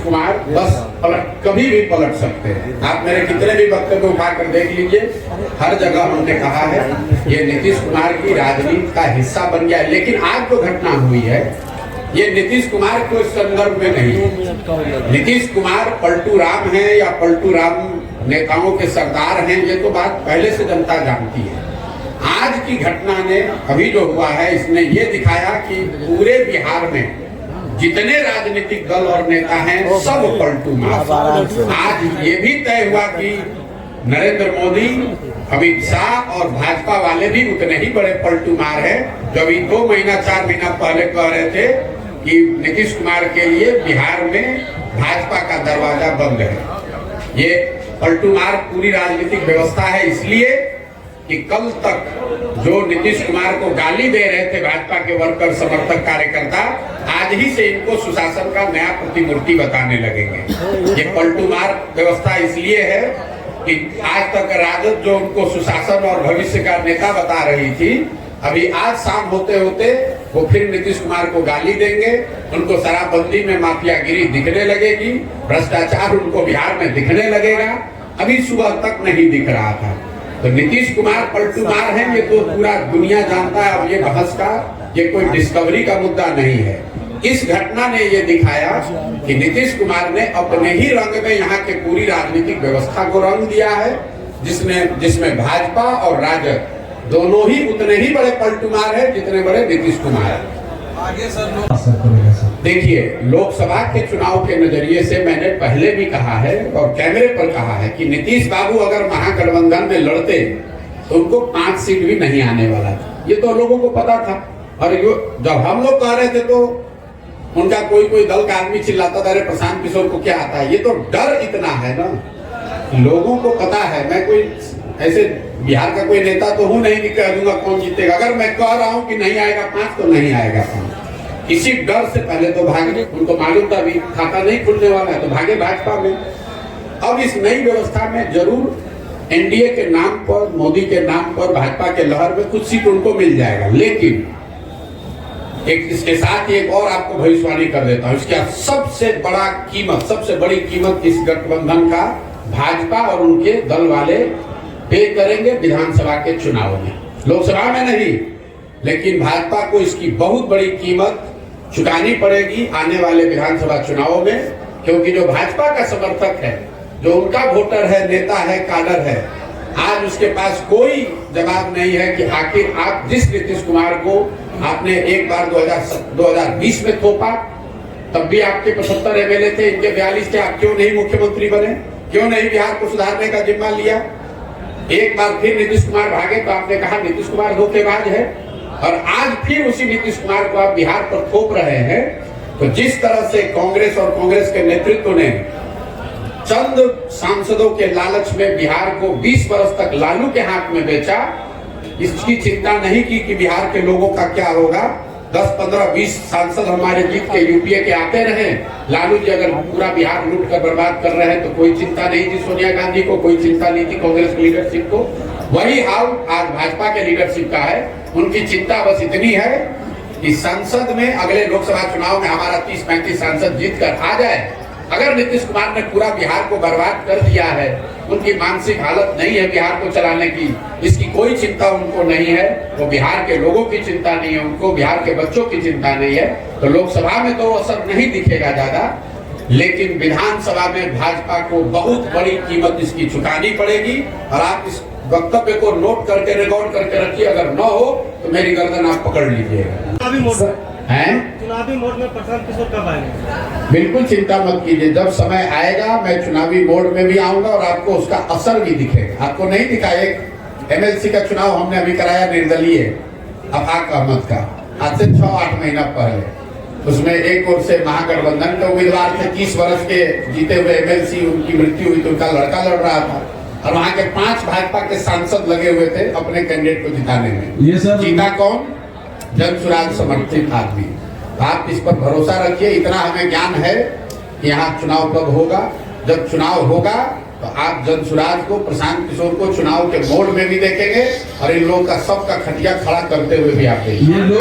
कुमार बस कभी भी पलट सकते हैं। आप मेरे कितने भी वक्तव्य उठाकर देख लीजिए, हर जगह उन्होंने कहा है ये नीतीश कुमार की राजनीति का हिस्सा बन गया है। लेकिन आज जो घटना हुई है ये नीतीश कुमार के संदर्भ में नहीं है। नीतीश कुमार पलटू राम है या पलटू राम नेताओं के सरदार हैं, ये तो बात पहले से जनता जानती है। आज की घटना ने अभी जो हुआ है इसने ये दिखाया कि पूरे बिहार में जितने राजनीतिक दल और नेता हैं सब पलटू मार। आज ये भी तय हुआ कि नरेंद्र मोदी, अमित शाह और भाजपा वाले भी उतने ही बड़े पलटू मार हैं जो अभी 2 महीना 4 महीना पहले कह रहे थे कि नीतीश कुमार के लिए बिहार में भाजपा का दरवाजा बंद है। ये पलटू मार पूरी राजनीतिक व्यवस्था है, इसलिए कि कल तक जो नीतीश कुमार को गाली दे रहे थे भाजपा के वर्कर, समर्थक, कार्यकर्ता, आज ही से इनको सुशासन का नया प्रतिमूर्ति बताने लगेंगे। ये पलटू मार व्यवस्था इसलिए है कि आज तक राजद जो उनको सुशासन और भविष्य का नेता बता रही थी, अभी आज शाम होते होते वो फिर नीतीश कुमार को गाली देंगे, उनको शराबबंदी में माफियागिरी दिखने लगेगी, भ्रष्टाचार उनको बिहार में दिखने लगेगा। अभी सुबह तक नहीं दिख रहा था। तो नीतीश कुमार पलटू मार है, ये तो पूरा दुनिया जानता है। अब ये बहस का ये कोई डिस्कवरी का मुद्दा नहीं है। इस घटना ने ये दिखाया कि नीतीश कुमार ने अपने ही रंग में यहाँ के पूरी राजनीतिक व्यवस्था को रंग दिया है, जिसमें भाजपा और राजद दोनों ही उतने ही बड़े पलटू मार है जितने बड़े नीतीश कुमार है। आगे सर देखिए, लोकसभा के चुनाव के नजरिए से मैंने पहले भी कहा है और कैमरे पर कहा है कि नीतीश बाबू अगर महागठबंधन में लड़ते तो उनको 5 सीट भी नहीं आने वाला था। ये तो लोगों को पता था। और जब हम लोग कह रहे थे तो उनका कोई दल का आदमी चिल्लाता था, अरे प्रशांत किशोर को क्या आता है। ये तो डर इतना है ना, लोगों को पता है। मैं कोई ऐसे बिहार का कोई नेता तो हूं नहीं कि कह दूंगा कौन जीतेगा। अगर मैं कह रहा हूं कि नहीं आएगा 5 तो नहीं आएगा 5। इसी डर से पहले तो भागे, उनको मालूम था भी खाता नहीं खुलने वाला है तो भागे भाजपा में। अब इस नई व्यवस्था में जरूर एनडीए के नाम पर, मोदी के नाम पर भाजपा के लहर में कुछ सीट उनको मिल जाएगा। लेकिन इसके साथ ही एक और आपको भविष्यवाणी कर देता हूं, इसका सबसे बड़ी कीमत इस गठबंधन का भाजपा और उनके दल वाले पे करेंगे विधानसभा के चुनाव में। लोकसभा में नहीं, लेकिन भाजपा को इसकी बहुत बड़ी कीमत चुकानी पड़ेगी आने वाले विधानसभा चुनावों में। क्योंकि जो भाजपा का समर्थक है, जो उनका वोटर है, नेता है, काडर है, आज उसके पास कोई जवाब नहीं है कि आखिर आप जिस नीतीश कुमार को आपने एक बार 2020 में थोपा, तब भी आपके 75 एमएलए थे, इनके 42 थे, आप क्यों नहीं मुख्यमंत्री बने? क्यों नहीं बिहार को सुधारने का जिम्मा लिया? एक बार फिर नीतीश कुमार भागे तो आपने कहा नीतीश कुमार धोखेबाज है, और आज फिर उसी नीतीश कुमार को आप बिहार पर थोप रहे हैं। तो जिस तरह से कांग्रेस और कांग्रेस के नेतृत्व ने चंद सांसदों के लालच में बिहार को 20 वर्ष तक लालू के हाथ में बेचा, इसकी चिंता नहीं की कि बिहार के लोगों का क्या होगा। 10, 15, 20 सांसद हमारे जीत के यूपीए के आते रहे। लालू जी अगर पूरा बिहार लूट कर बर्बाद कर रहे हैं तो कोई चिंता नहीं थी सोनिया गांधी को, कोई चिंता नहीं थी कांग्रेस की लीडरशिप को। वही हाल आज भाजपा के लीडरशिप का है। उनकी चिंता बस इतनी है कि संसद में अगले लोकसभा चुनाव में हमारा 30-35 सांसद जीत कर आ जाए। अगर नीतीश कुमार ने पूरा बिहार को बर्बाद कर दिया है, उनकी मानसिक हालत नहीं है बिहार को चलाने की, इसकी कोई चिंता उनको नहीं है। वो बिहार के लोगों की चिंता नहीं है, उनको बिहार के बच्चों की चिंता नहीं है। तो लोकसभा में तो असर नहीं दिखेगा ज्यादा, लेकिन विधानसभा में भाजपा को बहुत बड़ी कीमत इसकी चुकानी पड़ेगी। और आप इस वक्तव्य को नोट करके, रिकॉर्ड करके रखिए। अगर न हो तो मेरी गर्दन आप पकड़ लीजिएगा। चुनावी मोड में प्रशांत किशोर कब आएंगे? बिल्कुल चिंता मत कीजिए, जब समय आएगा मैं चुनावी मोड में भी आऊंगा और आपको उसका असर भी दिखेगा। आपको नहीं दिखा, एक एमएलसी का चुनाव हमने अभी कराया निर्दलीय अफाक अहमद का, आज से 6-8 महीना पहले। उसमें एक ओर से महागठबंधन के उम्मीदवार थे, 30 वर्ष के जीते हुए एमएलसी, उनकी मृत्यु हुई तो उनका लड़का लड़ रहा था, और वहाँ के 5 भाजपा के सांसद लगे हुए थे अपने कैंडिडेट को जिताने में। जीता कौन? जनसुराज समर्थित आदमी। आप इस पर भरोसा रखिए। इतना हमें ज्ञान है कि यहाँ चुनाव कब होगा। जब चुनाव होगा तो आप जनसुराज को, प्रशांत किशोर को चुनाव के मोड में भी देखेंगे और इन लोगों का सबका खटिया खड़ा करते हुए भी आप देखेंगे।